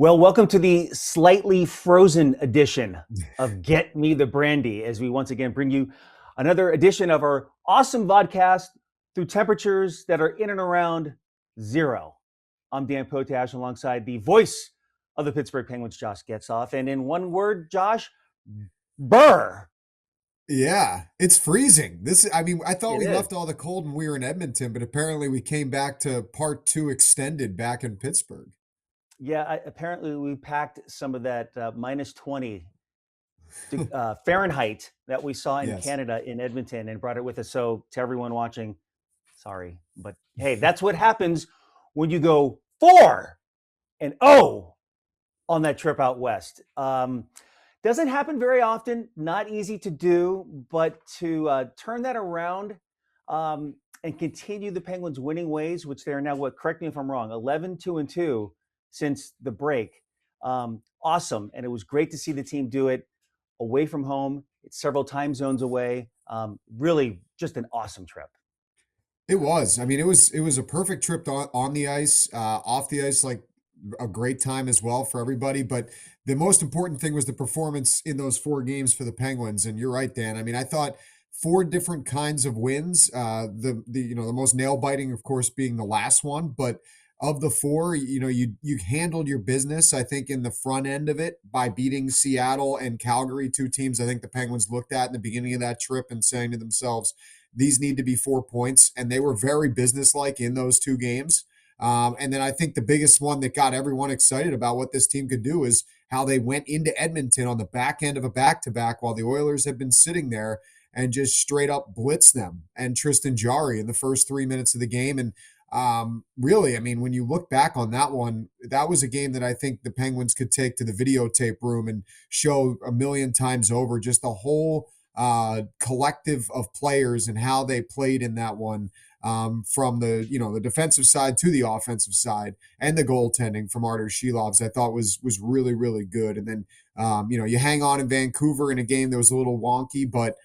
Well, welcome to the slightly frozen edition of Get Me The Brandy, as we once again bring you another edition of our awesome vodcast through temperatures that are in and around zero. I'm Dan Potash alongside the voice of the Pittsburgh Penguins, Josh Getzoff. And in one word, Josh, burr. Yeah, it's freezing. I thought It we is. left all the cold when we were in Edmonton, but apparently we came back to part two extended back in Pittsburgh. Yeah, apparently we packed some of that minus 20 Fahrenheit that we saw in Yes. Canada in Edmonton and brought it with us. So to everyone watching, sorry, but hey, that's what happens when you go 4-0 on that trip out west. Doesn't happen very often. Not easy to do, but to turn that around and continue the Penguins' winning ways, which they are now, what? Correct me if I'm wrong. 11-2-2 since the break. Awesome, and it was great to see the team do it away from home. It's several time zones away. Really, just an awesome trip. It was. It was a perfect trip on the ice, off the ice, like a great time as well for everybody. But the most important thing was the performance in those four games for the Penguins. And you're right, Dan. I thought four different kinds of wins. The most nail biting, of course, being the last one. But of the four, you handled your business. I think in the front end of it by beating Seattle and Calgary, two teams I think the Penguins looked at in the beginning of that trip and saying to themselves, these need to be 4 points. And they were very businesslike in those two games. And then I think the biggest one that got everyone excited about what this team could do is how they went into Edmonton on the back end of a back-to-back while the Oilers had been sitting there and just straight up blitzed them and Tristan Jarry in the first 3 minutes of the game. And really, when you look back on that one, that was a game that I think the Penguins could take to the videotape room and show a million times over just the whole collective of players and how they played in that one, from the defensive side to the offensive side, and the goaltending from Artur Shilovs I thought was really really good. And then you hang on in Vancouver in a game that was a little wonky, but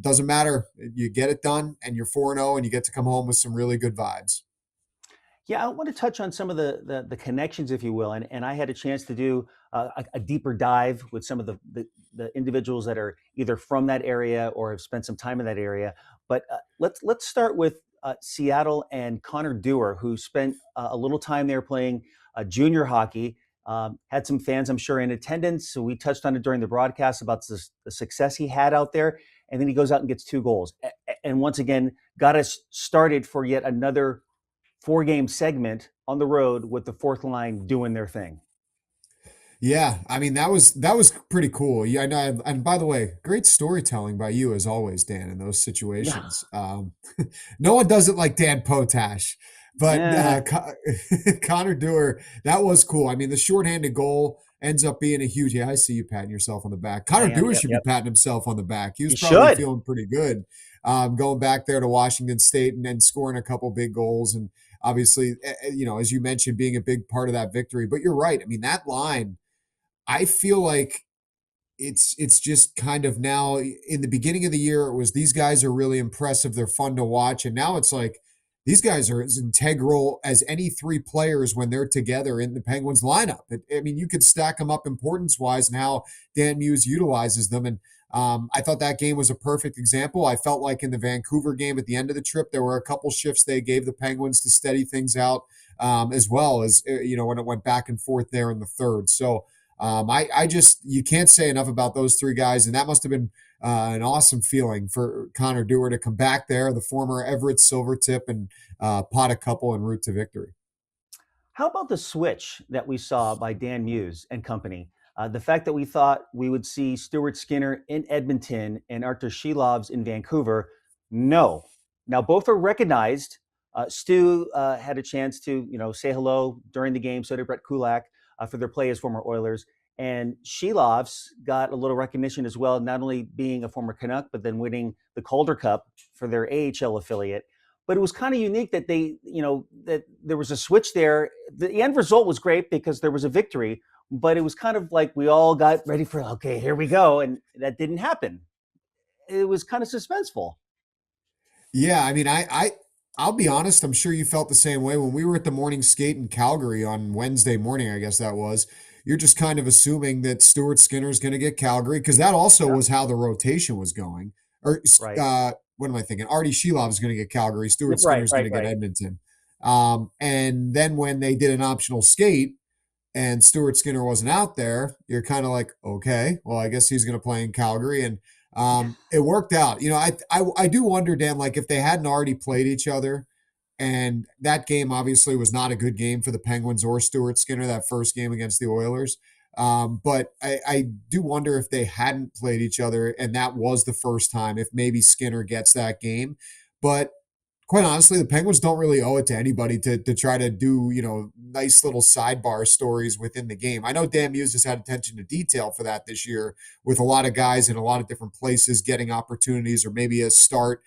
doesn't matter. You get it done, and you're 4-0, and you get to come home with some really good vibes. Yeah, I want to touch on some of the connections, if you will, and I had a chance to do a deeper dive with some of the individuals that are either from that area or have spent some time in that area. But let's start with Seattle and Connor Dewar, who spent a little time there playing junior hockey. Had some fans, I'm sure, in attendance. So we touched on it during the broadcast about the success he had out there, and then he goes out and gets 2 goals, and once again got us started for yet another 4-game segment on the road with the fourth line doing their thing. Yeah, that was pretty cool. Yeah, I know. And by the way, great storytelling by you as always, Dan, in those situations. No one does it like Dan Potash, but Yeah, Connor Dewar, that was cool. The shorthanded goal ends up being a huge. Yeah, I see you patting yourself on the back. I Connor am. Dewar Yep, should be yep. patting himself on the back. He was You probably should. feeling pretty good, going back there to Washington State and then scoring a couple big goals. And obviously, as you mentioned, being a big part of that victory. But you're right. That line, I feel like it's just kind of now, in the beginning of the year, it was these guys are really impressive, they're fun to watch, and now it's like these guys are as integral as any three players when they're together in the Penguins lineup. You could stack them up importance wise and how Dan Muse utilizes them. And I thought that game was a perfect example. I felt like in the Vancouver game at the end of the trip, there were a couple shifts they gave the Penguins to steady things out, as well as when it went back and forth there in the third. So I just, you can't say enough about those three guys, and that must have been an awesome feeling for Connor Dewar to come back there, the former Everett Silvertip, and pot a couple en route to victory. How about the switch that we saw by Dan Muse and company? The fact that we thought we would see Stuart Skinner in Edmonton and Artur Shilovs in Vancouver, no. Now both are recognized. Stu had a chance to say hello during the game. So did Brett Kulak for their play as former Oilers. And Shilovs got a little recognition as well, not only being a former Canuck, but then winning the Calder Cup for their AHL affiliate. But it was kind of unique that that there was a switch there. The end result was great because there was a victory, but it was kind of like we all got ready for, okay, here we go. And that didn't happen. It was kind of suspenseful. Yeah, I'll be honest, I'm sure you felt the same way when we were at the morning skate in Calgary on Wednesday morning, I guess that was. You're just kind of assuming that Stuart Skinner's going to get Calgary because that also Yeah. was how the rotation was going. Or Right. what am I thinking? Artie Shelov is going to get Calgary. Stuart Right. Skinner's going Right. to get Right. Edmonton. And then when they did an optional skate and Stuart Skinner wasn't out there, you're kind of like, okay, well, I guess he's going to play in Calgary. And it worked out. I do wonder, Dan, like if they hadn't already played each other, and that game obviously was not a good game for the Penguins or Stuart Skinner, that first game against the Oilers. But I do wonder if they hadn't played each other and that was the first time, if maybe Skinner gets that game. But quite honestly, the Penguins don't really owe it to anybody to try to do, nice little sidebar stories within the game. I know Dan Muse has had attention to detail for that this year with a lot of guys in a lot of different places getting opportunities or maybe a start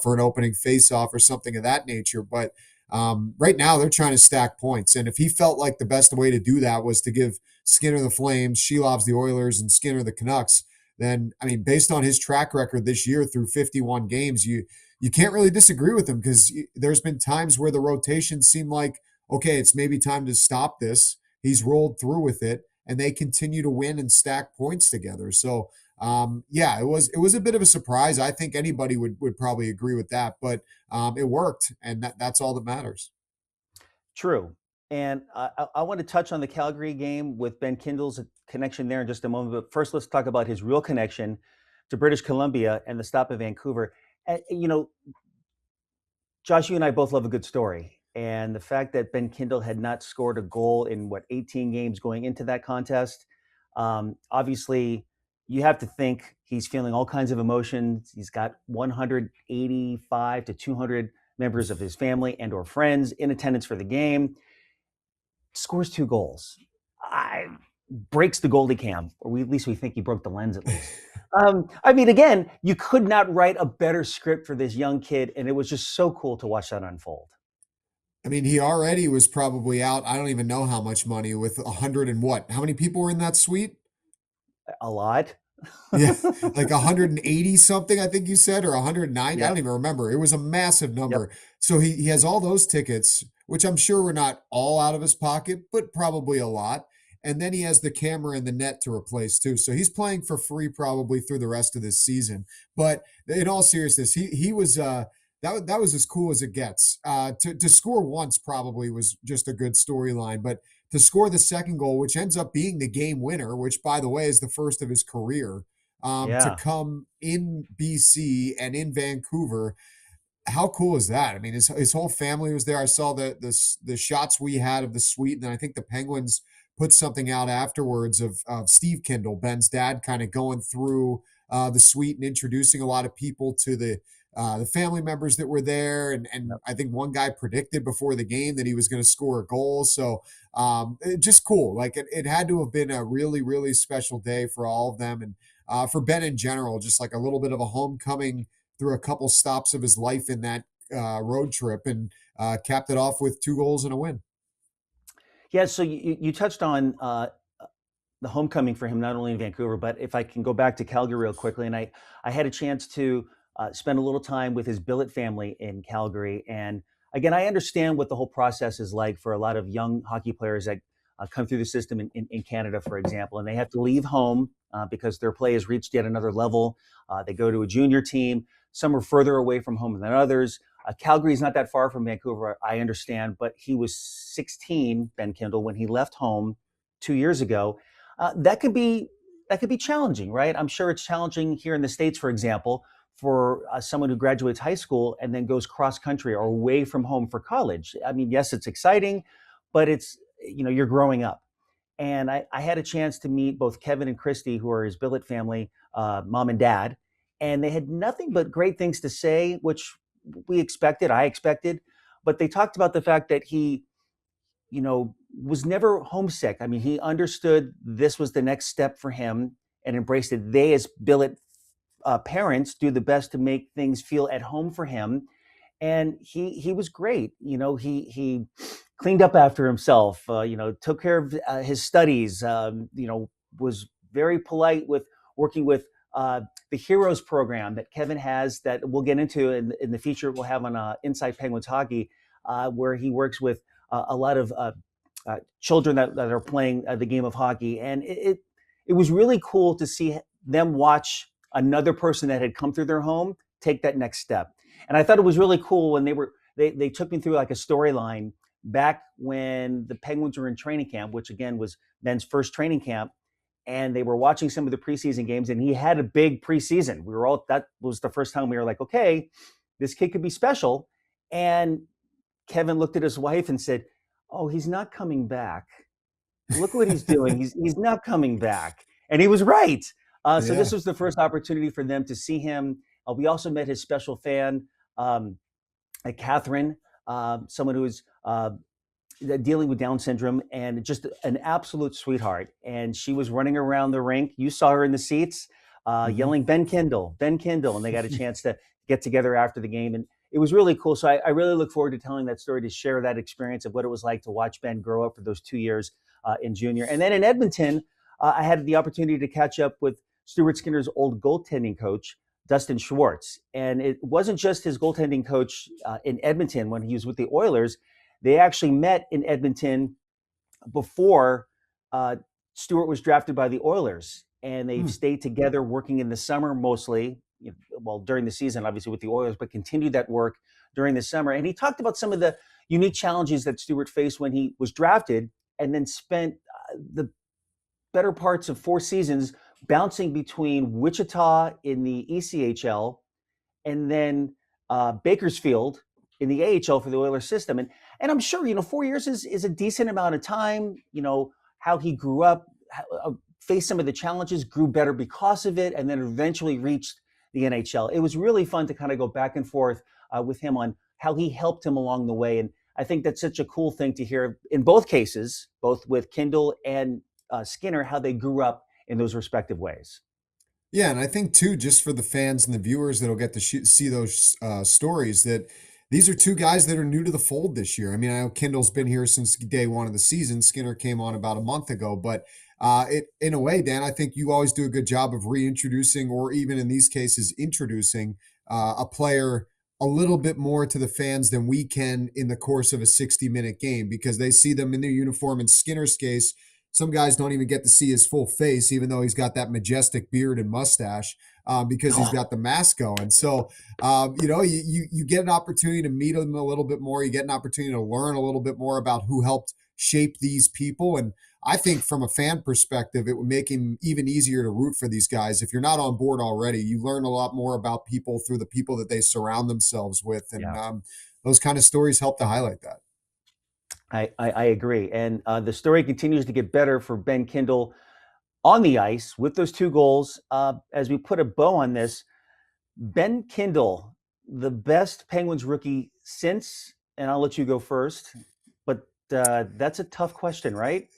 for an opening faceoff or something of that nature. But right now, they're trying to stack points. And if he felt like the best way to do that was to give Skinner the Flames, Shelov's the Oilers, and Skinner the Canucks, then, I mean, based on his track record this year through 51 games, you can't really disagree with him because there's been times where the rotation seemed like, okay, it's maybe time to stop this. He's rolled through with it, and they continue to win and stack points together. So, yeah, it was a bit of a surprise. I think anybody would probably agree with that, but it worked, and that's all that matters. True. And I want to touch on the Calgary game with Ben Kindle's connection there in just a moment. But first, let's talk about his real connection to British Columbia and the stop of Vancouver. And, Josh, you and I both love a good story. And the fact that Ben Kindle had not scored a goal in 18 games going into that contest, obviously, you have to think he's feeling all kinds of emotions. He's got 185 to 200 members of his family and or friends in attendance for the game. Scores 2 goals. I breaks the goalie cam, or at least we think he broke the lens at least. I mean, again, you could not write a better script for this young kid, and it was just so cool to watch that unfold. I mean, he already was probably out. I don't even know how much money with 100 and what? How many people were in that suite? A lot. Yeah, like 180 something, I think you said, or 190. I Yeah. don't even remember. It was a massive Yep. number. So he has all those tickets, which I'm sure were not all out of his pocket, but probably a lot. And then he has the camera and the net to replace too. So he's playing for free probably through the rest of this season. But in all seriousness, he was that was as cool as it gets. To score once probably was just a good storyline, but to score the second goal, which ends up being the game winner, which, by the way, is the first of his career, to Yeah. come in BC and in Vancouver. How cool is that? I mean, his whole family was there. I saw the shots we had of the suite, and then I think the Penguins put something out afterwards of Steve Kindel, Ben's dad, kind of going through the suite and introducing a lot of people to the family members that were there, and Yep. I think one guy predicted before the game that he was going to score a goal. So just cool. Like it had to have been a really really special day for all of them, and for Ben in general, just like a little bit of a homecoming through a couple stops of his life in that road trip, and capped it off with 2 goals and a win. Yeah. So you touched on the homecoming for him, not only in Vancouver, but if I can go back to Calgary real quickly, and I had a chance to spend a little time with his billet family in Calgary, and again, I understand what the whole process is like for a lot of young hockey players that come through the system in Canada, for example, and they have to leave home because their play has reached yet another level. They go to a junior team. Some are further away from home than others. Calgary is not that far from Vancouver, I understand, but he was 16, Ben Kindle, when he left home 2 years ago. That could be challenging, right? I'm sure it's challenging here in the States, for example, for someone who graduates high school and then goes cross country or away from home for college. I mean, yes, it's exciting, but you're growing up. And I had a chance to meet both Kevin and Christy, who are his billet family, mom and dad, and they had nothing but great things to say, which I expected, but they talked about the fact that he was never homesick. I mean, he understood this was the next step for him and embraced it. They, as billet parents, do the best to make things feel at home for him, and he was great. He cleaned up after himself. Took care of his studies. Was very polite with working with the Heroes program that Kevin has that we'll get into in the feature we'll have on Inside Penguins Hockey, where he works with a lot of children that are playing the game of hockey. And it was really cool to see them watch another person that had come through their home take that next step. And I thought it was really cool when they took me through like a storyline back when the Penguins were in training camp, which again was Ben's first training camp, and they were watching some of the preseason games, and he had a big preseason. That was the first time we were like, okay, this kid could be special. And Kevin looked at his wife and said, "Oh, he's not coming back. Look what he's doing. He's not coming back." And he was right. So Yeah. this was the first opportunity for them to see him. We also met his special fan, Catherine, someone who is dealing with Down syndrome, and just an absolute sweetheart. And she was running around the rink. You saw her in the seats, Mhm. yelling, "Ben Kindel, Ben Kindel," and they got a chance to get together after the game. And it was really cool. So I really look forward to telling that story, to share that experience of what it was like to watch Ben grow up for those 2 years in junior. And then in Edmonton, I had the opportunity to catch up with Stuart Skinner's old goaltending coach, Dustin Schwartz. And it wasn't just his goaltending coach in Edmonton when he was with the Oilers. They actually met in Edmonton before uh, Stuart was drafted by the Oilers, and they've Hmm. stayed together working in the summer mostly. Well, during the season, obviously with the Oilers, but continued that work during the summer. And he talked about some of the unique challenges that Stuart faced when he was drafted, and then spent the better parts of 4 seasons bouncing between Wichita in the ECHL and then Bakersfield in the AHL for the Oilers system. And I'm sure 4 years is a decent amount of time. How he grew up, faced some of the challenges, grew better because of it, and then eventually reached the NHL. It was really fun to kind of go back and forth with him on how he helped him along the way. And I think that's such a cool thing to hear in both cases, both with Kindel and Skinner, how they grew up in those respective ways. Yeah, and I think too, just for the fans and the viewers that'll get to see those stories, that these are two guys that are new to the fold this year. I mean, I know Kindle's been here since day one of the season. Skinner came on about a month ago, but it in a way, Dan, I think you always do a good job of reintroducing, or even in these cases, introducing a player a little bit more to the fans than we can in the course of a 60-minute game, because they see them in their uniform. In Skinner's case, some guys don't even get to see his full face, even though he's got that majestic beard and mustache, because he's got the mask going. So, you get an opportunity to meet him a little bit more. You get an opportunity to learn a little bit more about who helped shape these people. And I think from a fan perspective, it would make him even easier to root for these guys. If you're not on board already, you learn a lot more about people through the people that they surround themselves with. And Yeah. those kind of stories help to highlight that. I agree. And the story continues to get better for Ben Kindel on the ice with those 2 goals. As we put a bow on this, Ben Kindel, the best Penguins rookie since, and I'll let you go first, but that's a tough question, right?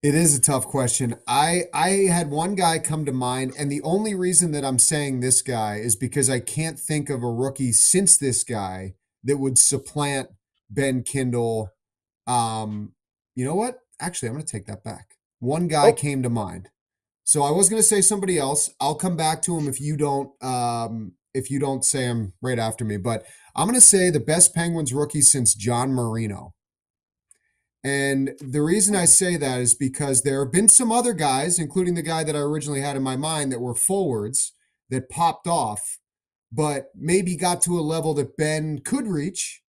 It is a tough question. I had one guy come to mind, and the only reason that I'm saying this guy is because I can't think of a rookie since this guy that would supplant Ben Kindle. Um, you know what? Actually, I'm going to take that back. One guy Oh, came to mind. So I was going to say somebody else. I'll come back to him if you don't say him right after me. But I'm going to say the best Penguins rookie since John Marino. And the reason I say that is because there have been some other guys, including the guy that I originally had in my mind, that were forwards that popped off, but maybe got to a level that Ben could reach,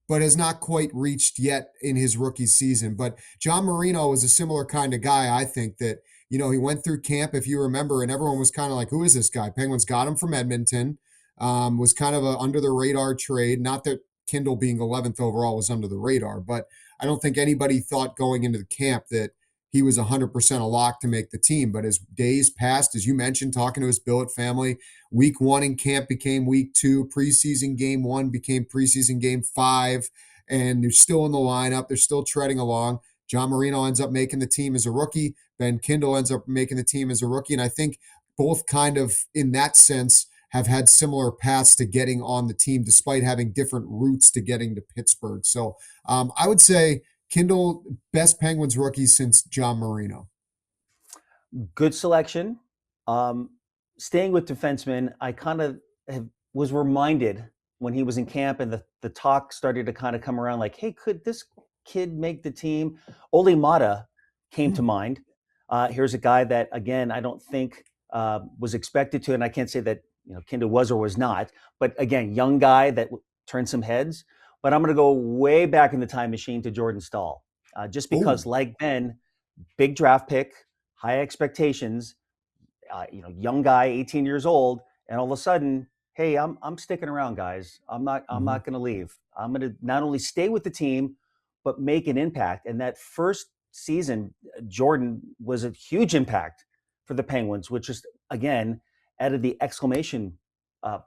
but has not quite reached yet in his rookie season. But John Marino was a similar kind of guy, I think, that, he went through camp, if you remember, and everyone was kind of like, who is this guy? Penguins got him from Edmonton, was kind of a under the radar trade. Not that Kindle being 11th overall was under the radar, but I don't think anybody thought going into the camp that he was 100% a lock to make the team. But as days passed, as you mentioned, talking to his billet family, week one in camp became week two, preseason game one became preseason game five, and they're still in the lineup. They're still treading along. John Marino ends up making the team as a rookie. Ben Kindle ends up making the team as a rookie. And I think both kind of, in that sense, have had similar paths to getting on the team, despite having different routes to getting to Pittsburgh. So I would say Kindle, best Penguins rookie since John Marino. good selection. Um, staying with defensemen, I kind of was reminded when he was in camp and the talk started to kind of come around like, hey, could this kid make the team? Oli Mata came to mind. Here's a guy that, again, I don't think was expected to, and I can't say that Kindle was or was not, but again, young guy that turned some heads. But I'm going to go way back in the time machine to Jordan Stahl, just because, Oh, like Ben, big draft pick, high expectations, young guy, 18 years old, and all of a sudden, hey, I'm sticking around, guys. I'm mhm. not going to leave. I'm going to not only stay with the team, but make an impact. And that first season, Jordan was a huge impact for the Penguins, which is again added the exclamation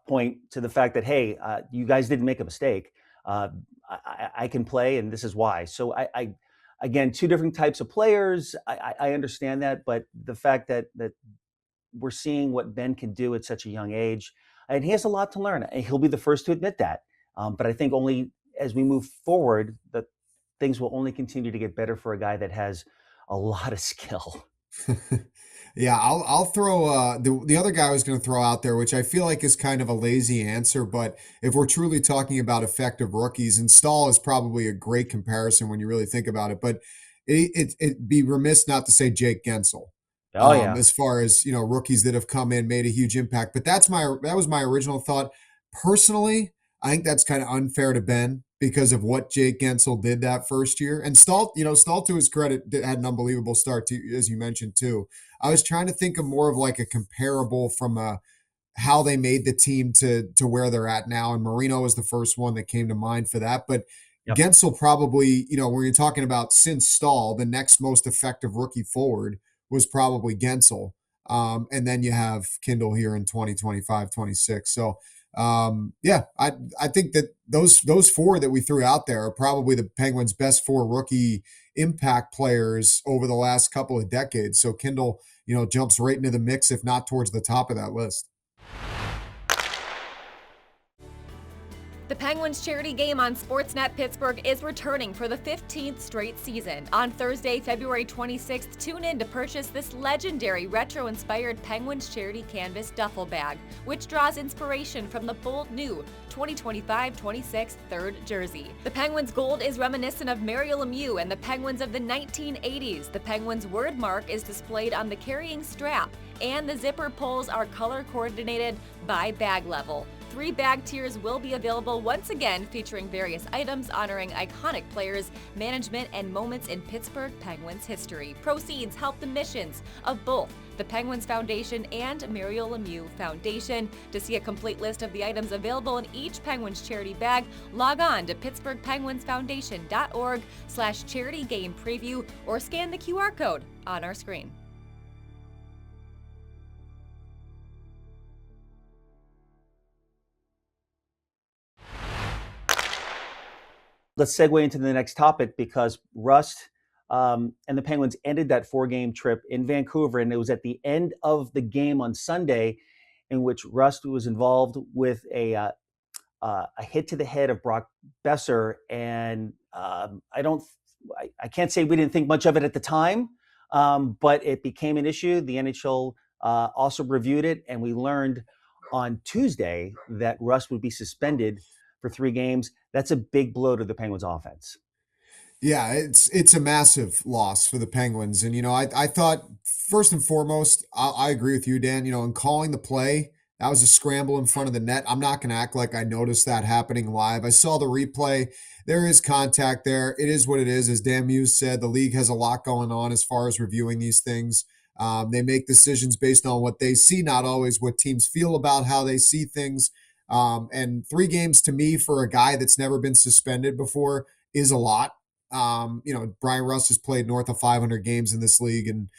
point to the fact that hey, you guys didn't make a mistake. I can play, and this is why. So again, two different types of players. I understand that, but the fact that we're seeing what Ben can do at such a young age, and he has a lot to learn. And he'll be the first to admit that. But I think only as we move forward, that things will only continue to get better for a guy that has a lot of skill. Yeah, I'll throw the other guy I was going to throw out there, which I feel like is kind of a lazy answer, but if we're truly talking about effective rookies, and Stahl is probably a great comparison when you really think about it, but it'd be remiss not to say Jake Gensel. Oh yeah, As far as rookies that have come in, made a huge impact. But that was my original thought. Personally, I think that's kind of unfair to Ben because of what Jake Gensel did that first year. And Stahl to his credit had an unbelievable start too, as you mentioned too. I was trying to think of more of like a comparable from how they made the team to where they're at now. And Marino was the first one that came to mind for that. But yep. Gensel probably, when you're talking about since Stahl, the next most effective rookie forward was probably Gensel. And then you have Kindel here in 2025, 26. So yeah, I think that those four that we threw out there are probably the Penguins' best four rookie impact players over the last couple of decades. So Kindle, jumps right into the mix, if not towards the top of that list. The Penguins charity game on SportsNet Pittsburgh is returning for the 15th straight season. On Thursday, February 26th, tune in to purchase this legendary retro-inspired Penguins charity canvas duffel bag, which draws inspiration from the bold new 2025-26 third jersey. The Penguins gold is reminiscent of Mario Lemieux and the Penguins of the 1980s. The Penguins word mark is displayed on the carrying strap, and the zipper pulls are color coordinated by bag level. 3 bag tiers will be available once again, featuring various items honoring iconic players, management, and moments in Pittsburgh Penguins history. Proceeds help the missions of both the Penguins Foundation and Mario Lemieux Foundation. To see a complete list of the items available in each Penguins charity bag, log on to pittsburghpenguinsfoundation.org/charity game preview or scan the QR code on our screen. Let's segue into the next topic because Rust and the Penguins ended that 4-game trip in Vancouver, and it was at the end of the game on Sunday in which Rust was involved with a hit to the head of Brock Besser, and I can't say we didn't think much of it at the time, but it became an issue. The NHL also reviewed it, and we learned on Tuesday that Rust would be suspended for 3 games. That's a big blow to the Penguins' offense. Yeah, it's a massive loss for the Penguins. And I thought first and foremost, I agree with you, Dan. In calling the play, that was a scramble in front of the net. I'm not going to act like I noticed that happening live. I saw the replay. There is contact there. It is what it is. As Dan Muse said, the league has a lot going on as far as reviewing these things. They make decisions based on what they see, not always what teams feel about how they see things. And 3 games to me for a guy that's never been suspended before is a lot. Bryan Rust has played north of 500 games in this league, and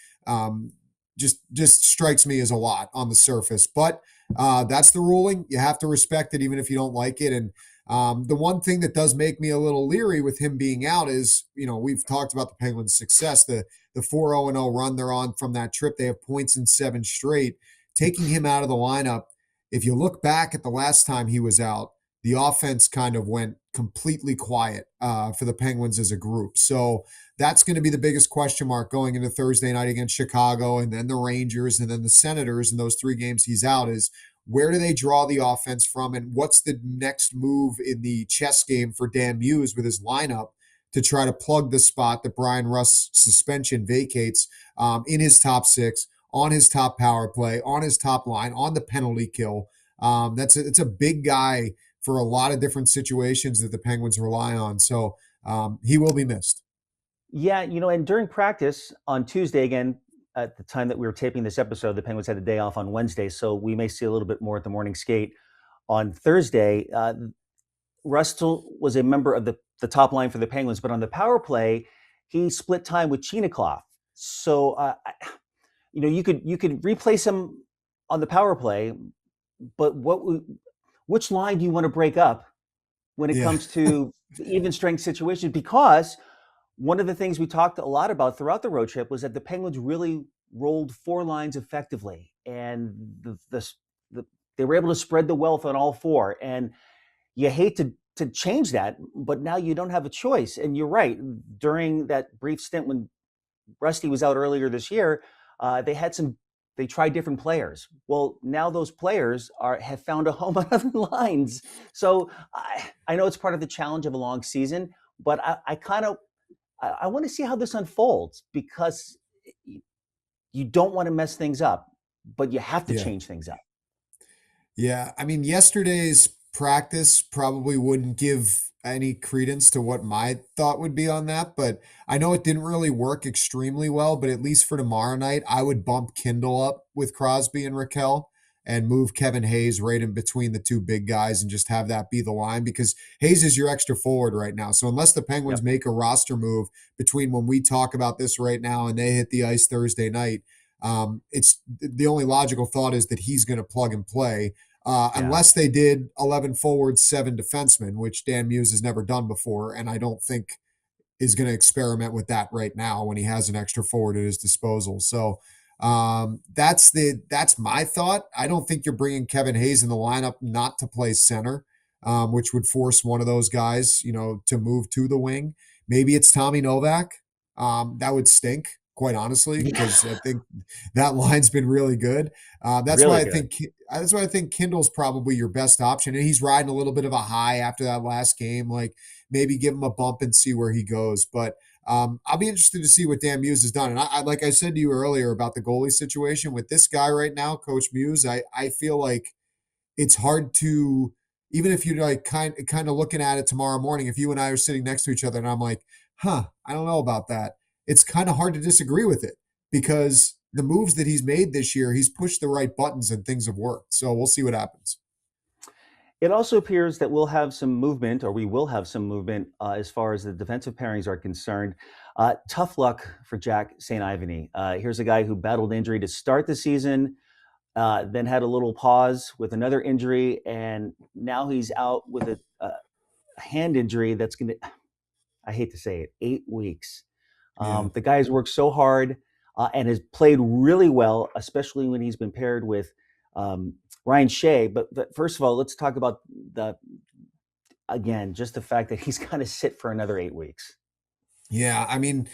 just strikes me as a lot on the surface. But that's the ruling. You have to respect it, even if you don't like it. And the one thing that does make me a little leery with him being out is, we've talked about the Penguins' success, the 4-0-0 run they're on from that trip. They have points in 7 straight. Taking him out of the lineup, if you look back at the last time he was out, the offense kind of went completely quiet for the Penguins as a group. So that's going to be the biggest question mark going into Thursday night against Chicago, and then the Rangers, and then the Senators. In those 3 games he's out, is where do they draw the offense from, and what's the next move in the chess game for Dan Muse with his lineup to try to plug the spot that Bryan Rust's suspension vacates in his top 6, on his top power play, on his top line, on the penalty kill. It's a big guy for a lot of different situations that the Penguins rely on. So he will be missed. Yeah, and during practice on Tuesday, again, at the time that we were taping this episode, the Penguins had a day off on Wednesday, so we may see a little bit more at the morning skate on Thursday. Russell was a member of the top line for the Penguins, but on the power play, he split time with Chinaklov. So, you could replace him on the power play, but which line do you want to break up when it Yeah. comes to the even strength situation? Because one of the things we talked a lot about throughout the road trip was that the Penguins really rolled 4 lines effectively, and they were able to spread the wealth on all 4. And you hate to change that, but now you don't have a choice. And you're right. During that brief stint when Rusty was out earlier this year, they tried different players. Well, now those players have found a home on other lines. So I know it's part of the challenge of a long season, but I want to see how this unfolds, because you don't want to mess things up, but you have to Yeah. change things up. Yeah. I mean, yesterday's practice probably wouldn't give any credence to what my thought would be on that, but I know it didn't really work extremely well. But at least for tomorrow night, I would bump Kindel up with Crosby and Raquel and move Kevin Hayes right in between the 2 big guys and just have that be the line, because Hayes is your extra forward right now. So unless the Penguins Yep. make a roster move between when we talk about this right now and they hit the ice Thursday night, it's the only logical thought is that he's going to plug and play. Unless they did 11 forwards, 7 defensemen, which Dan Muse has never done before, and I don't think is going to experiment with that right now when he has an extra forward at his disposal. So that's my thought. I don't think you're bringing Kevin Hayes in the lineup not to play center, which would force one of those guys, to move to the wing. Maybe it's Tommy Novak. That would stink, quite honestly, because I think that line's been really good. That's Really why good. that's why I think Kindle's probably your best option, and he's riding a little bit of a high after that last game. Like, maybe give him a bump and see where he goes. But I'll be interested to see what Dan Muse has done. And I like I said to you earlier about the goalie situation with this guy right now, Coach Muse. I feel like it's hard to, even if you're like kind of looking at it tomorrow morning, if you and I are sitting next to each other and I'm like, I don't know about that. It's kind of hard to disagree with it, because the moves that he's made this year, he's pushed the right buttons and things have worked. So we'll see what happens. It also appears that we will have some movement as far as the defensive pairings are concerned. Tough luck for Jack St. Ivany. Here's a guy who battled injury to start the season, then had a little pause with another injury, and now he's out with a hand injury that's going to, I hate to say it, 8 weeks. Yeah. The guy has worked so hard and has played really well, especially when he's been paired with Ryan Shea. But first of all, let's talk about just the fact that he's going to sit for another 8 weeks. Yeah. I mean,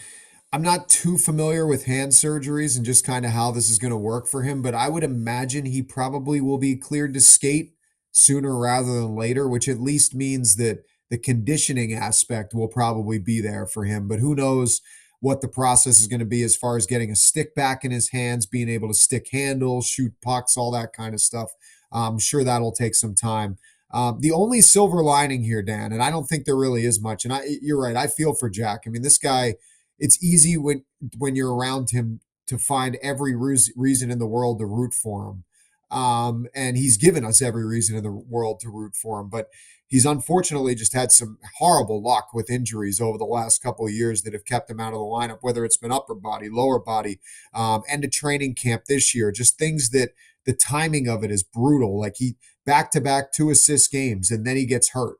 I'm not too familiar with hand surgeries and just kind of how this is going to work for him, but I would imagine he probably will be cleared to skate sooner rather than later, which at least means that the conditioning aspect will probably be there for him. But who knows what the process is going to be as far as getting a stick back in his hands, being able to stick handles, shoot pucks, all that kind of stuff. I'm sure that'll take some time. The only silver lining here, Dan, and I don't think there really is much, and you're right, I feel for Jack. I mean, this guy, it's easy when you're around him to find every reason in the world to root for him. And he's given us every reason in the world to root for him. But he's unfortunately just had some horrible luck with injuries over the last couple of years that have kept him out of the lineup, whether it's been upper body, lower body, and a training camp this year. Just things that the timing of it is brutal. Like, he back-to-back 2-assist games, and then he gets hurt.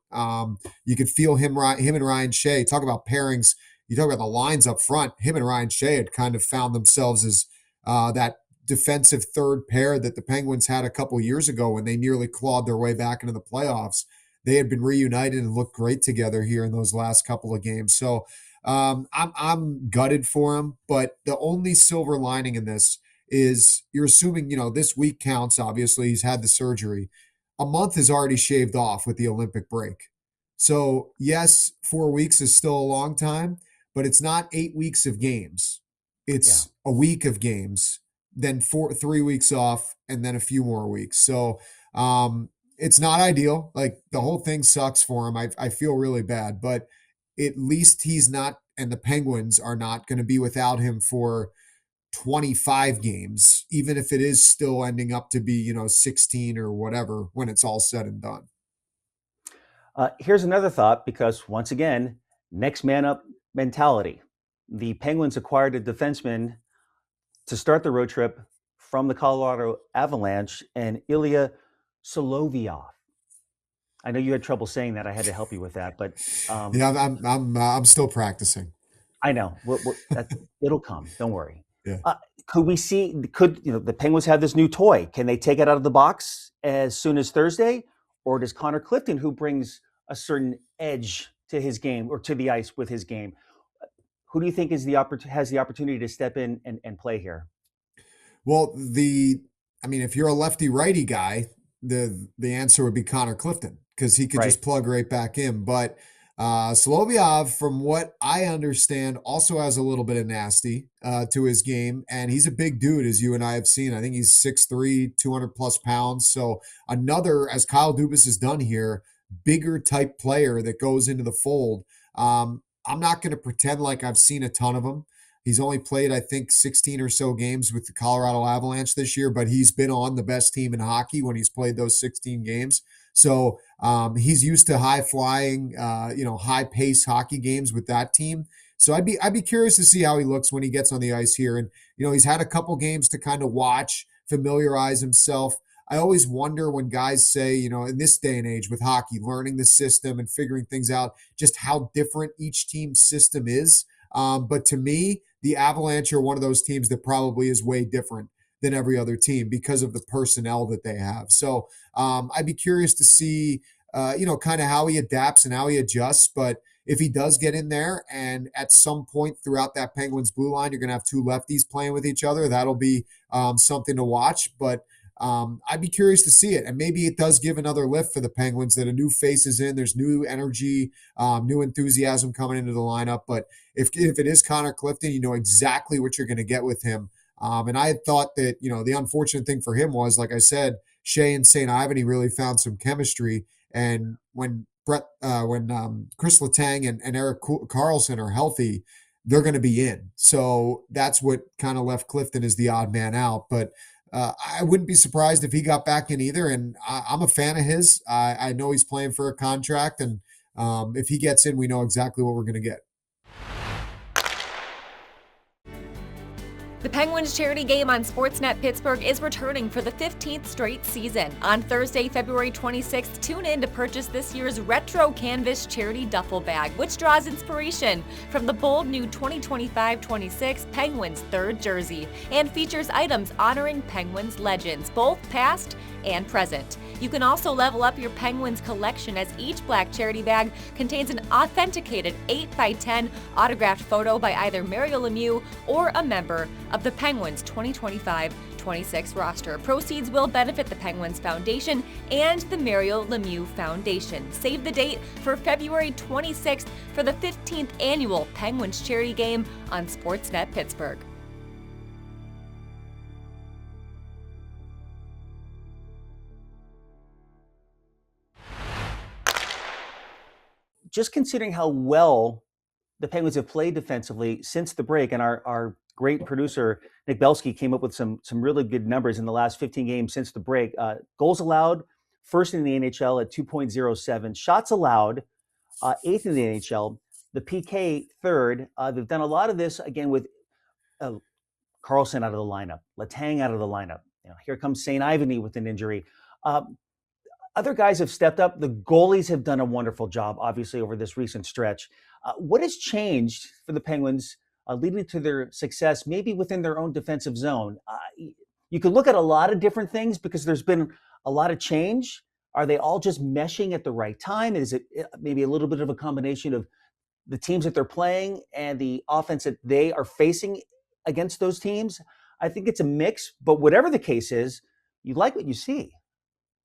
You could feel him and Ryan Shea. Talk about pairings. You talk about the lines up front. Him and Ryan Shea had kind of found themselves as that defensive third pair that the Penguins had a couple years ago when they nearly clawed their way back into the playoffs. they had been reunited and looked great together here in those last couple of games. So I'm gutted for him, but the only silver lining in this is you're assuming, this week counts. Obviously, he's had the surgery. A month is already shaved off with the Olympic break. So, yes, 4 weeks is still a long time, but it's not 8 weeks of games. Yeah. It's a week of games, then 3 weeks off, and then a few more weeks. So, it's not ideal. Like, the whole thing sucks for him. I feel really bad, but at least he's not, and the Penguins are not going to be without him for 25 games, even if it is still ending up to be, 16 or whatever when it's all said and done. Here's another thought, because once again, next man up mentality. The Penguins acquired a defenseman to start the road trip from the Colorado Avalanche, and Ilya Solovyov. I know you had trouble saying that. I had to help you with that, but Yeah, I'm still practicing. I know it'll come. Don't worry. Yeah. Could we see? Could the Penguins have this new toy? Can they take it out of the box as soon as Thursday, or does Connor Clifton, who brings a certain edge to his game or to the ice with his game, who do you think has the opportunity to step in and play here? Well, if you're a lefty righty guy, the answer would be Connor Clifton, because he could just plug right back in. But Solovyov, from what I understand, also has a little bit of nasty to his game, and he's a big dude, as you and I have seen. I think he's 6'3", 200 plus pounds. So another, as Kyle Dubas has done here, bigger type player that goes into the fold. I'm not going to pretend like I've seen a ton of him. He's only played, I think, 16 or so games with the Colorado Avalanche this year, but he's been on the best team in hockey when he's played those 16 games. So he's used to high flying, high pace hockey games with that team. So I'd be curious to see how he looks when he gets on the ice here. And he's had a couple games to kind of watch, familiarize himself. I always wonder when guys say, in this day and age with hockey, learning the system and figuring things out, just how different each team's system is. But to me, the Avalanche are one of those teams that probably is way different than every other team because of the personnel that they have. So I'd be curious to see, kind of how he adapts and how he adjusts. But if he does get in there, and at some point throughout that Penguins blue line, you're going to have two lefties playing with each other, that'll be something to watch. But I'd be curious to see it. And maybe it does give another lift for the Penguins that a new face is in. There's new energy, new enthusiasm coming into the lineup. But if it is Connor Clifton, you know exactly what you're going to get with him. And I had thought that, the unfortunate thing for him was, like I said, Shea and St. Ivany really found some chemistry. And when Chris Letang and Erik Karlsson are healthy, they're going to be in. So that's what kind of left Clifton as the odd man out. But I wouldn't be surprised if he got back in either. And I'm a fan of his. I know he's playing for a contract. And if he gets in, we know exactly what we're going to get. The Penguins charity game on SportsNet Pittsburgh is returning for the 15th straight season. On Thursday, February 26th, tune in to purchase this year's retro canvas charity duffel bag, which draws inspiration from the bold new 2025-26 Penguins third jersey and features items honoring Penguins legends, both past and present. You can also level up your Penguins collection, as each black charity bag contains an authenticated 8x10 autographed photo by either Mario Lemieux or a member of the Penguins 2025-26 roster. Proceeds will benefit the Penguins Foundation and the Mario Lemieux Foundation. Save the date for February 26th for the 15th annual Penguins charity game on SportsNet Pittsburgh. Just considering how well the Penguins have played defensively since the break, and our great producer Nick Belsky came up with some really good numbers in the last 15 games since the break. Goals allowed, first in the NHL at 2.07. Shots allowed, eighth in the NHL. The PK, third. They've done a lot of this again with Karlsson out of the lineup, Letang out of the lineup. Here comes St. Ivany with an injury. Other guys have stepped up. The goalies have done a wonderful job, obviously, over this recent stretch. What has changed for the Penguins leading to their success, maybe within their own defensive zone? You could look at a lot of different things because there's been a lot of change. Are they all just meshing at the right time? Is it maybe a little bit of a combination of the teams that they're playing and the offense that they are facing against those teams? I think it's a mix, but whatever the case is, you like what you see.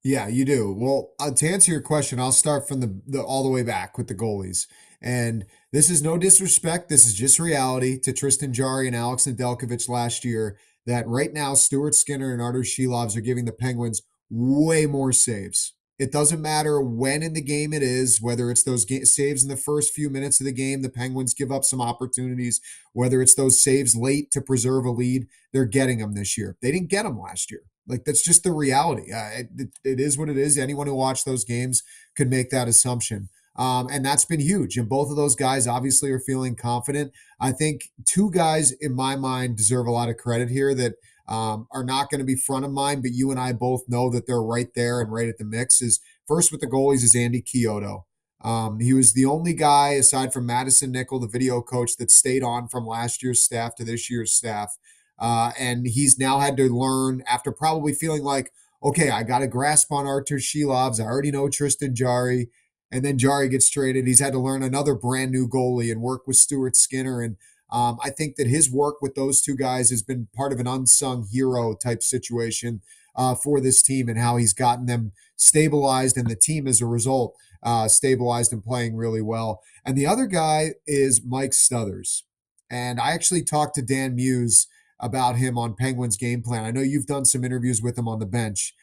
Yeah, you do. Well, to answer your question, I'll start from the all the way back with the goalies. And this is no disrespect. This is just reality to Tristan Jarry and Alex Nedeljkovic last year that right now Stuart Skinner and Artur Shilovs are giving the Penguins way more saves. It doesn't matter when in the game it is, whether it's those saves in the first few minutes of the game, the Penguins give up some opportunities, whether it's those saves late to preserve a lead, they're getting them this year. They didn't get them last year. Like, that's just the reality. It is what it is. Anyone who watched those games could make that assumption. And that's been huge. And both of those guys obviously are feeling confident. I think two guys in my mind deserve a lot of credit here that are not going to be front of mind, but you and I both know that they're right there and right at the mix. Is first with the goalies is Andy Chiodo. He was the only guy, aside from Madison Nickel, the video coach, that stayed on from last year's staff to this year's staff. And he's now had to learn after probably feeling like, okay, I got a grasp on Artur Shilovs. I already know Tristan Jarry. And then Jarry gets traded. He's had to learn another brand new goalie and work with Stuart Skinner. And I think that his work with those two guys has been part of an unsung hero type situation for this team and how he's gotten them stabilized and the team as a result stabilized and playing really well. And the other guy is Mike Stothers. And I actually talked to Dan Muse about him on Penguins Game Plan. I know you've done some interviews with him on the bench.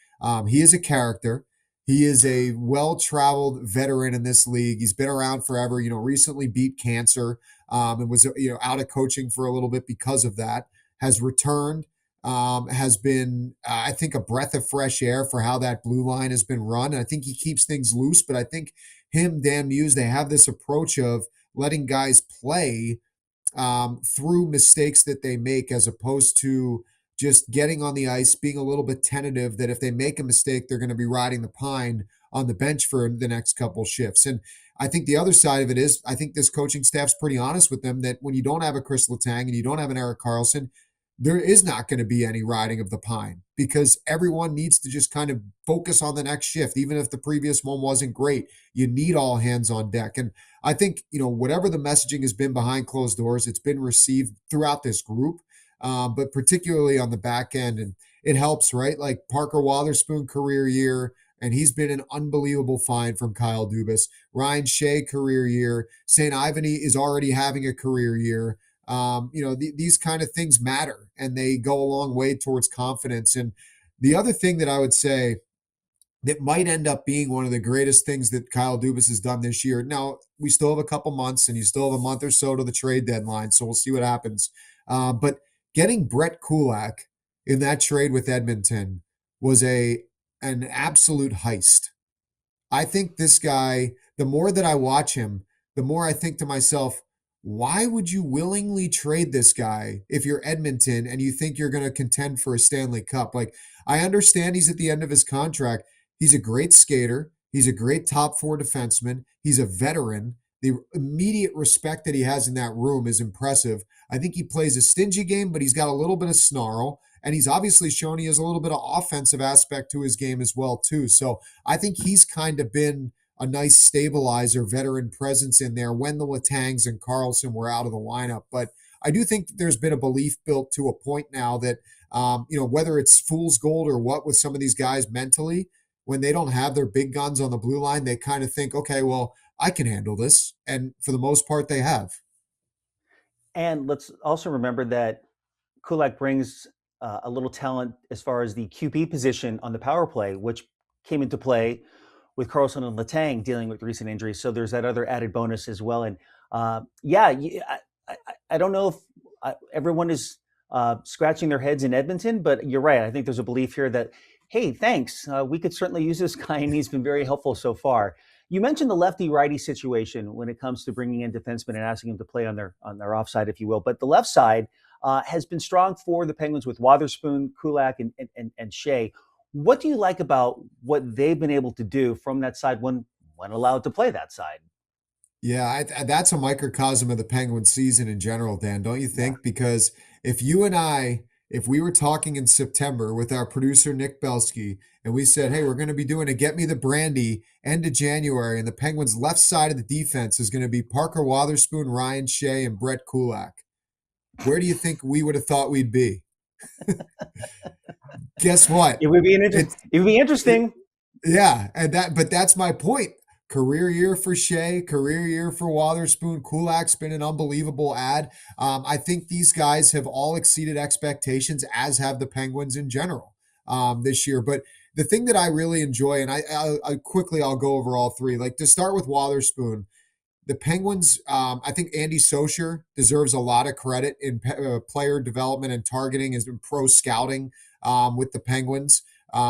He is a character. He is a well-traveled veteran in this league. He's been around forever, recently beat cancer and was, out of coaching for a little bit because of that, has returned, has been, I think, a breath of fresh air for how that blue line has been run. And I think he keeps things loose, but I think Dan Muse, they have this approach of letting guys play through mistakes that they make, as opposed to just getting on the ice, being a little bit tentative that if they make a mistake, they're going to be riding the pine on the bench for the next couple shifts. And I think the other side of it is, I think this coaching staff's pretty honest with them that when you don't have a Chris Letang and you don't have an Erik Karlsson, there is not going to be any riding of the pine because everyone needs to just kind of focus on the next shift. Even if the previous one wasn't great, you need all hands on deck. And I think, whatever the messaging has been behind closed doors, it's been received throughout this group, but particularly on the back end. And it helps, right? Like Parker Wotherspoon career year, and he's been an unbelievable find from Kyle Dubas. Ryan Shea career year. St. Ivany is already having a career year. These kind of things matter and they go a long way towards confidence. And the other thing that I would say that might end up being one of the greatest things that Kyle Dubas has done this year. Now, we still have a couple months and you still have a month or so to the trade deadline, so we'll see what happens. But getting Brett Kulak in that trade with Edmonton was an absolute heist. I think this guy, the more that I watch him, the more I think to myself, why would you willingly trade this guy if you're Edmonton and you think you're going to contend for a Stanley Cup? Like, I understand he's at the end of his contract. He's a great skater. He's a great top four defenseman. He's a veteran. The immediate respect that he has in that room is impressive. I think he plays a stingy game, but he's got a little bit of snarl. And he's obviously shown he has a little bit of offensive aspect to his game as well, too. So I think he's kind of been a nice stabilizer, veteran presence in there when the Latangs and Karlsson were out of the lineup. But I do think that there's been a belief built to a point now that, whether it's fool's gold or what with some of these guys mentally, when they don't have their big guns on the blue line, they kind of think, okay, well, I can handle this. And for the most part, they have. And let's also remember that Kulak brings a little talent as far as the QB position on the power play, which came into play with Karlsson and Letang dealing with recent injuries. So there's that other added bonus as well. And I don't know if everyone is scratching their heads in Edmonton, but you're right. I think there's a belief here that, hey, thanks. We could certainly use this guy, and he's been very helpful so far. You mentioned the lefty-righty situation when it comes to bringing in defensemen and asking them to play on their offside, if you will. But the left side has been strong for the Penguins with Wotherspoon, Kulak, and Shea. What do you like about what they've been able to do from that side when allowed to play that side? Yeah, that's a microcosm of the Penguins season in general, Dan, don't you think? Yeah. Because if you and I, if we were talking in September with our producer Nick Belsky and we said, hey, we're going to be doing a Get Me the Brandy end of January, and the Penguins' left side of the defense is going to be Parker Wotherspoon, Ryan Shea, and Brett Kulak, where do you think we would have thought we'd be? Guess what? It would be interesting. Yeah, but that's my point. Career year for Shea, career year for Wotherspoon. Kulak's been an unbelievable ad. I think these guys have all exceeded expectations, as have the Penguins in general this year. But the thing that I really enjoy, and I'll go over all three. Like, to start with Wotherspoon, the Penguins, I think Andy Socher deserves a lot of credit in player development and targeting, as in pro scouting with the Penguins,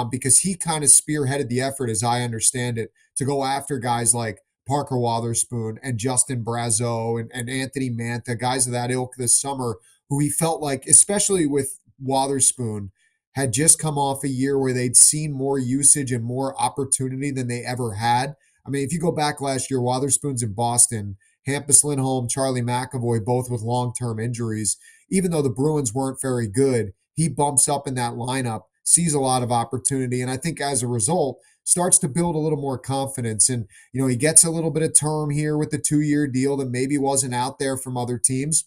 because he kind of spearheaded the effort, as I understand it, to go after guys like Parker Wotherspoon and Justin Brazeau and Anthony Mantha, guys of that ilk this summer, who he felt like, especially with Wotherspoon, had just come off a year where they'd seen more usage and more opportunity than they ever had. I mean, if you go back last year, Wotherspoon's in Boston, Hampus Lindholm, Charlie McAvoy, both with long-term injuries. Even though the Bruins weren't very good, he bumps up in that lineup, sees a lot of opportunity, and I think as a result, starts to build a little more confidence. And, he gets a little bit of term here with the 2-year deal that maybe wasn't out there from other teams,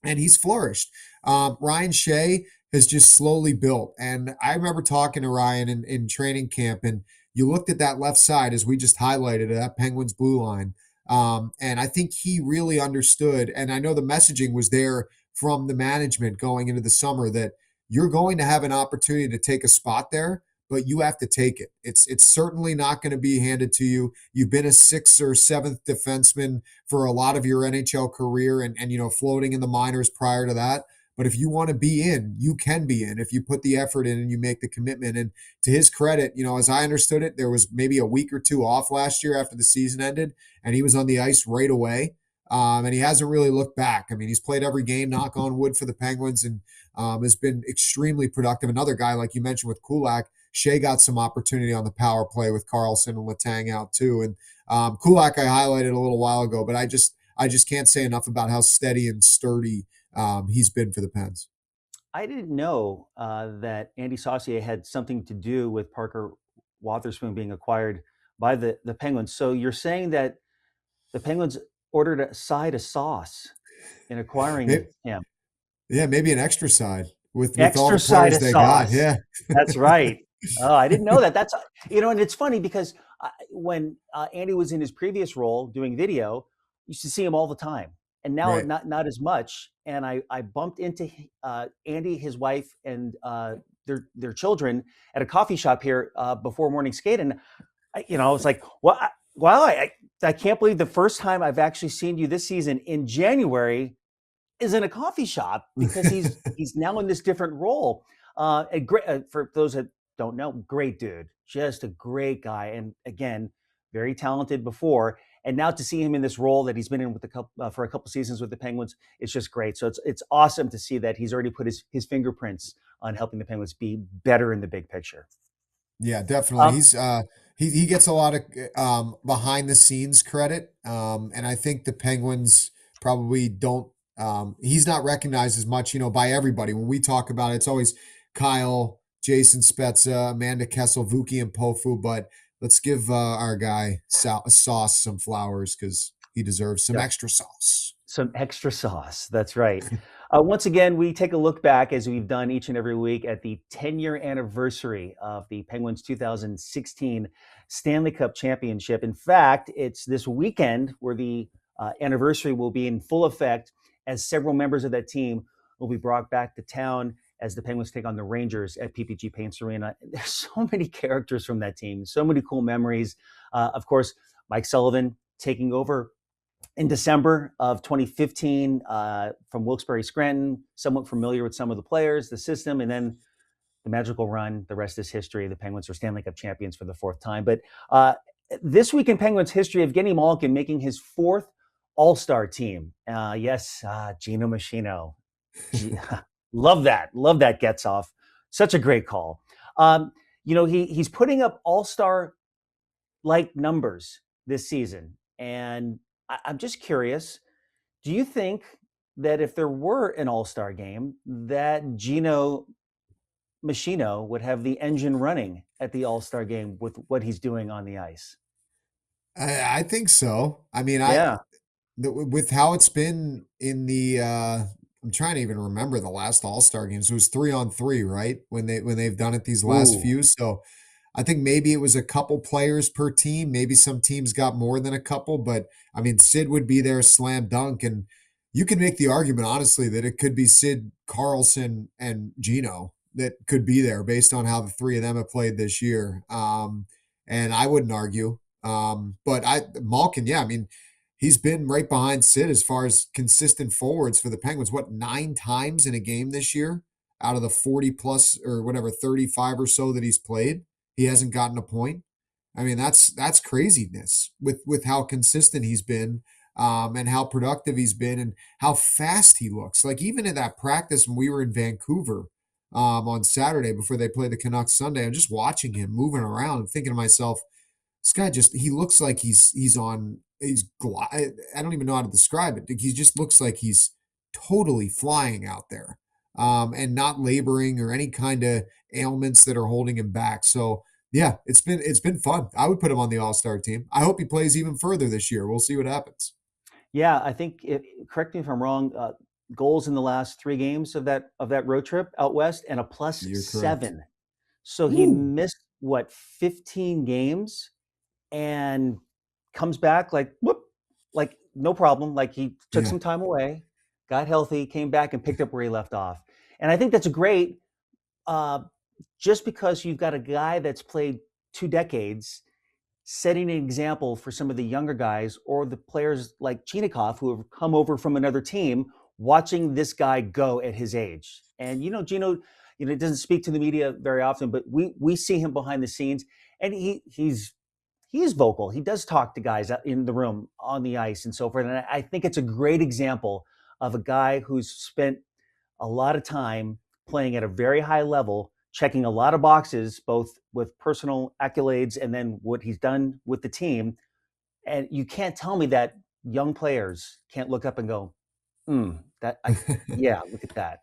and he's flourished. Ryan Shea has just slowly built. And I remember talking to Ryan in training camp, and you looked at that left side, as we just highlighted, that Penguins blue line. And I think he really understood, and I know the messaging was there from the management going into the summer, that you're going to have an opportunity to take a spot there, but you have to take it. It's certainly not going to be handed to you. You've been a 6th or 7th defenseman for a lot of your NHL career and floating in the minors prior to that. But if you want to be in, you can be in if you put the effort in and you make the commitment. And to his credit, as I understood it, there was maybe a week or two off last year after the season ended, and he was on the ice right away. And he hasn't really looked back. I mean, he's played every game, knock on wood, for the Penguins, and has been extremely productive. Another guy, like you mentioned with Kulak, Shea got some opportunity on the power play with Carlson and Letang out too. And Kulak I highlighted a little while ago, but I just can't say enough about how steady and sturdy he's been for the Pens. I didn't know that Andy Saucier had something to do with Parker Wotherspoon being acquired by the Penguins. So you're saying that the Penguins ordered a side of sauce in acquiring him? Yeah, maybe an extra side with all Extra the side players of they sauce. got. Yeah, That's right. Oh, I didn't know that. That's and it's funny because when Andy was in his previous role doing video, you used to see him all the time, and now right. not as much. And I bumped into Andy, his wife, and their children at a coffee shop here before morning skate, and I was like, well, wow, I can't believe the first time I've actually seen you this season in January is in a coffee shop, because he's now in this different role. For those that don't know, great dude, just a great guy, and again, very talented before. And now to see him in this role that he's been in with for a couple seasons with the Penguins, it's just great. So it's awesome to see that he's already put his fingerprints on helping the Penguins be better in the big picture. Yeah, definitely. He gets a lot of behind the scenes credit, and I think the Penguins probably don't. He's not recognized as much, by everybody. When we talk about it, it's always Kyle, Jason Spezza, Amanda Kessel, Vuki, and Pofu. But let's give our guy Sauce some flowers, because he deserves some extra sauce. Some extra sauce. That's right. Once again, we take a look back, as we've done each and every week, at the 10-year anniversary of the Penguins' 2016 Stanley Cup Championship. In fact, it's this weekend where the anniversary will be in full effect, as several members of that team will be brought back to town as the Penguins take on the Rangers at PPG Paints Arena. There's so many characters from that team, so many cool memories. Of course, Mike Sullivan taking over in December of 2015 from Wilkes-Barre Scranton, somewhat familiar with some of the players, the system, and then the magical run. The rest is history. The Penguins are Stanley Cup champions for the 4th time. But this week in Penguins history, Evgeni Malkin making his 4th All-Star team. Yes, Gino Machino. Love that. Love that, Getzoff. Such a great call. He's putting up All-Star-like numbers this season. And I'm just curious, do you think that if there were an All-Star game, that Gino Machino would have the engine running at the All-Star game with what he's doing on the ice. I think so. I mean, Yeah. with how it's been in the I'm trying to even remember the last All-Star games. It was 3-on-3, right? When they've done it these last Ooh. few. So I think maybe it was a couple players per team. Maybe some teams got more than a couple, but I mean, Sid would be there, slam dunk. And you could make the argument, honestly, that it could be Sid, Carlson, and Gino that could be there based on how the three of them have played this year. And I wouldn't argue. But Malkin, yeah, I mean, he's been right behind Sid as far as consistent forwards for the Penguins. What, 9 times in a game this year out of the 40 plus or whatever, 35 or so that he's played? He hasn't gotten a point. I mean, that's craziness with how consistent he's been, and how productive he's been, and how fast he looks. Like even in that practice when we were in Vancouver on Saturday before they played the Canucks Sunday, I'm just watching him moving around and thinking to myself, this guy he looks like I don't even know how to describe it. He just looks like he's totally flying out there, and not laboring or any kind of ailments that are holding him back. So yeah, it's been fun. I would put him on the All-Star team. I hope he plays even further this year. We'll see what happens. Yeah, I think correct me if I'm wrong, goals in the last 3 games of that road trip out west and a plus You're correct. 7. So he Woo. missed what 15 games and comes back like whoop, like no problem. Like he took Yeah. some time away, got healthy, came back and picked up where he left off. And I think that's a great uh, just because you've got a guy that's played 2 decades setting an example for some of the younger guys or the players like Chinikov who have come over from another team watching this guy go at his age. And Gino, doesn't speak to the media very often, but we see him behind the scenes and he is vocal. He does talk to guys in the room, on the ice, and so forth. And I think it's a great example of a guy who's spent a lot of time playing at a very high level, checking a lot of boxes, both with personal accolades and then what he's done with the team. And you can't tell me that young players can't look up and go, yeah, look at that.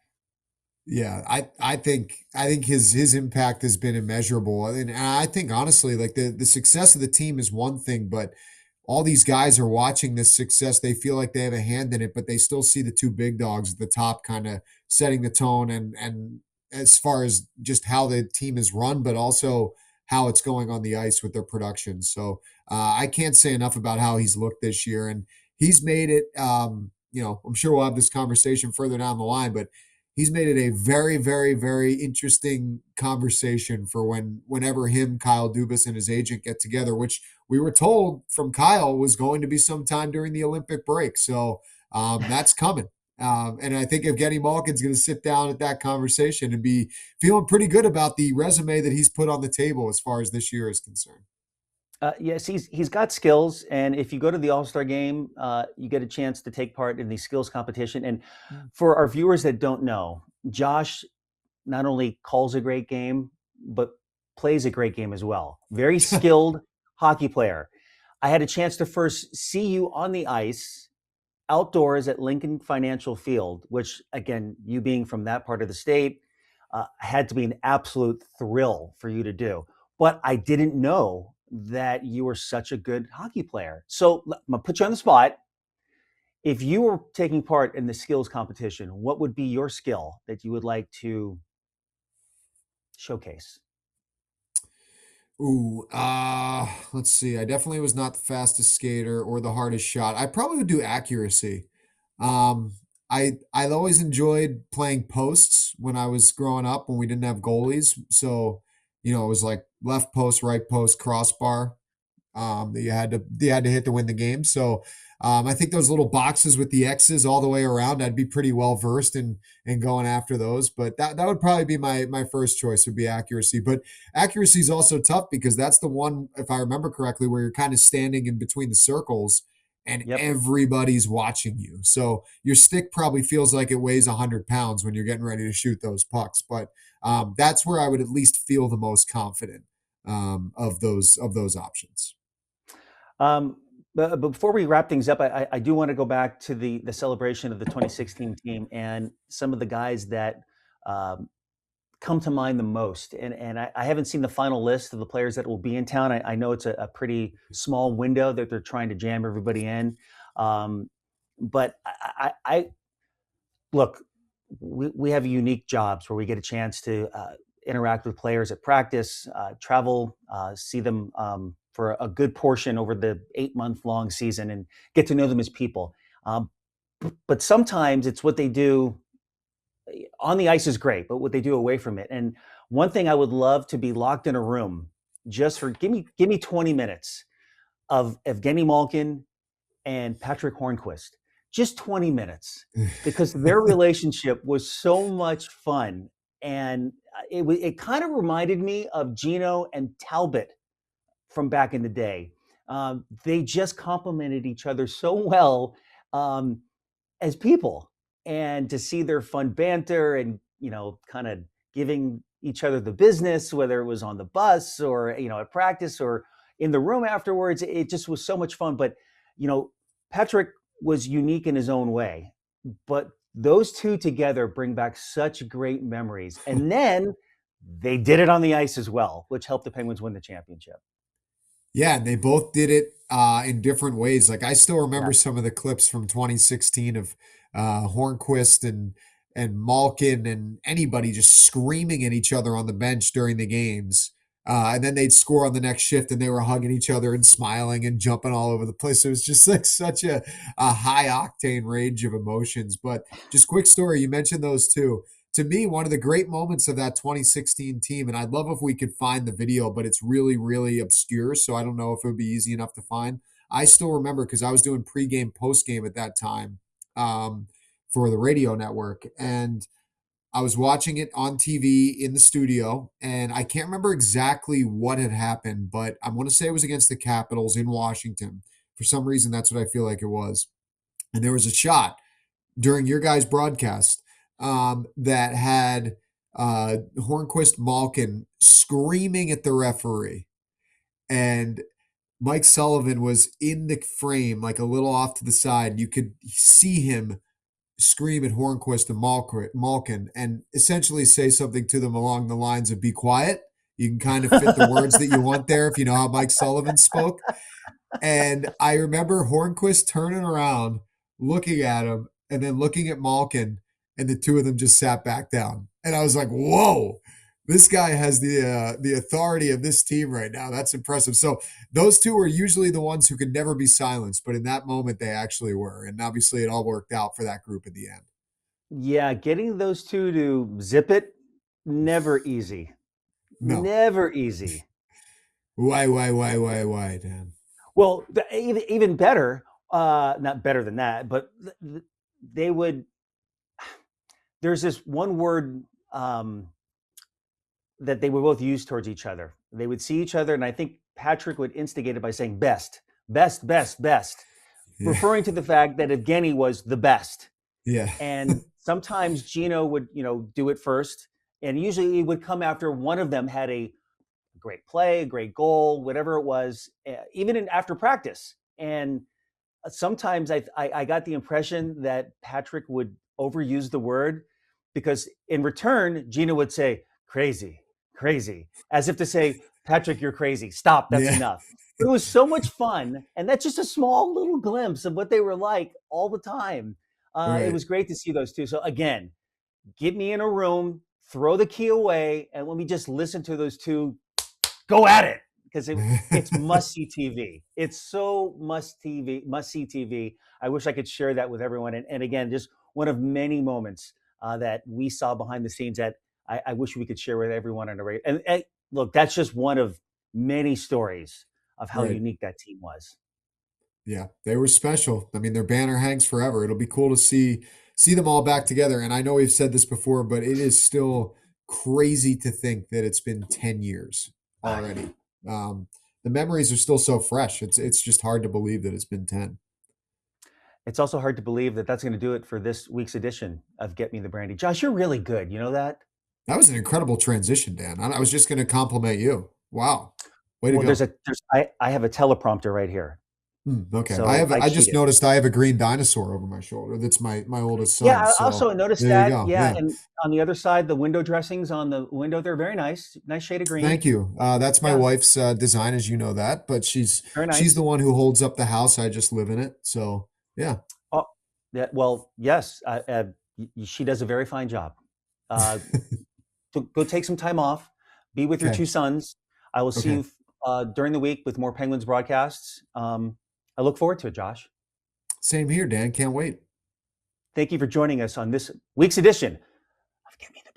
Yeah, I think his impact has been immeasurable, and I think honestly, like the success of the team is one thing, but all these guys are watching this success. They feel like they have a hand in it, but they still see the two big dogs at the top, kind of setting the tone, and as far as just how the team is run, but also how it's going on the ice with their production. So I can't say enough about how he's looked this year, and he's made it. I'm sure we'll have this conversation further down the line, but he's made it a very, very, very interesting conversation for whenever him, Kyle Dubas, and his agent get together, which we were told from Kyle was going to be sometime during the Olympic break. So that's coming. And I think Evgeni Malkin's going to sit down at that conversation and be feeling pretty good about the resume that he's put on the table as far as this year is concerned. Yes, he's got skills, and if you go to the All-Star game, you get a chance to take part in the skills competition. And for our viewers that don't know, Josh not only calls a great game, but plays a great game as well. Very skilled hockey player. I had a chance to first see you on the ice outdoors at Lincoln Financial Field, which, again, you being from that part of the state, had to be an absolute thrill for you to do. But I didn't know that you were such a good hockey player. So I'm going to put you on the spot. If you were taking part in the skills competition, what would be your skill that you would like to showcase? Ooh, let's see. I definitely was not the fastest skater or the hardest shot. I probably would do accuracy. Um, I always enjoyed playing posts when I was growing up when we didn't have goalies. So, it was like left post, right post, crossbar, that you had to hit to win the game. So I think those little boxes with the X's all the way around, I'd be pretty well versed in going after those. But that would probably be my first choice would be accuracy. But accuracy is also tough because that's the one, if I remember correctly, where you're kind of standing in between the circles and Yep. everybody's watching you. So your stick probably feels like it weighs 100 pounds when you're getting ready to shoot those pucks. But that's where I would at least feel the most confident, of those options. Um, But before we wrap things up, I do want to go back to the celebration of the 2016 team and some of the guys that um, come to mind the most. And I haven't seen the final list of the players that will be in town. I know it's a pretty small window that they're trying to jam everybody in. Um, but I look, we have unique jobs where we get a chance to interact with players at practice, travel, see them for a good portion over the 8 month long season and get to know them as people. Um, but sometimes it's what they do on the ice is great, but what they do away from it. And one thing I would love to be locked in a room just for give me 20 minutes of Evgeni Malkin and Patrick Hornquist, just 20 minutes, because their relationship was so much fun. And it kind of reminded me of Gino and Talbot from back in the day. They just complemented each other so well. Um, as people, and to see their fun banter and kind of giving each other the business, whether it was on the bus or at practice or in the room afterwards. It just was so much fun. But you know Patrick was unique in his own way, but those two together bring back such great memories. And then they did it on the ice as well, which helped the Penguins win the championship. Yeah, and they both did it in different ways. Like I still remember Yes. some of the clips from 2016 of Hornquist and Malkin and anybody just screaming at each other on the bench during the games. And then they'd score on the next shift, and they were hugging each other and smiling and jumping all over the place. It was just like such a high octane range of emotions. But just quick story, you mentioned those two. To me, one of the great moments of that 2016 team, and I'd love if we could find the video, but it's really, really obscure. So I don't know if it would be easy enough to find. I still remember because I was doing pregame, postgame at that time um, for the radio network. And I was watching it on TV in the studio, and I can't remember exactly what had happened, but I want to say it was against the Capitals in Washington. For some reason, that's what I feel like it was. And there was a shot during your guys' broadcast that had Hornquist Malkin screaming at the referee. And Mike Sullivan was in the frame, like a little off to the side. You could see him scream at Hornquist and Malkin and essentially say something to them along the lines of be quiet. You can kind of fit the words that you want there if you know how Mike Sullivan spoke. And I remember Hornquist turning around, looking at him, and then looking at Malkin, and the two of them just sat back down. And I was like, "Whoa, this guy has the authority of this team right now. That's impressive." So those two are usually the ones who can never be silenced, but in that moment, they actually were. And obviously, it all worked out for that group at the end. Yeah, getting those two to zip it, never easy. No, Never easy. why, Dan? Well, even better, not better than that, but they would. There's this one word that they would both use towards each other. They would see each other, and I think Patrick would instigate it by saying best, best, best, best, Yeah, referring to the fact that Evgeny was the best. yeah, And sometimes Gino would, do it first, and usually it would come after one of them had a great play, a great goal, whatever it was, even after practice. And sometimes I got the impression that Patrick would overuse the word because in return, Gina would say, crazy, crazy, as if to say, Patrick, you're crazy. Stop. That's yeah. enough. But it was so much fun. And that's just a small little glimpse of what they were like all the time. It Right. was great to see those two. So, again, get me in a room, throw the key away, and let me just listen to those two go at it because it's must see TV. It's so must see TV. I wish I could share that with everyone. And again, just one of many moments that we saw behind the scenes that I wish we could share with everyone on the radio. And look, that's just one of many stories of how Right. unique that team was. Yeah, they were special. I mean, their banner hangs forever. It'll be cool to see them all back together. And I know we've said this before, but it is still crazy to think that it's been 10 years already. Um, the memories are still so fresh. It's just hard to believe that it's been 10. It's also hard to believe that that's going to do it for this week's edition of Get Me the Brandy. Josh, you're really good. You know that? That was an incredible transition, Dan. I was just going to compliment you. Wow. Way to Well, go. I have a teleprompter right here. Okay. So I I just cheated. noticed I have a green dinosaur over my shoulder. That's my oldest Yeah, son. I So also noticed there you that. go. Yeah, Yeah. and on the other side, the window dressings on the window, they're very nice. Nice shade of green. Thank you. That's my Yeah, wife's design, as you know that, but very she's the nice. one who holds up the house. I just live in it. So yeah. Oh, yeah, well, yes, she does a very fine job. Uh, go take some time off, be with your Okay. two sons. I will see Okay. you during the week with more Penguins broadcasts. I look forward to it, Josh. Same here, Dan. Can't wait. Thank you for joining us on this week's edition of Get Me the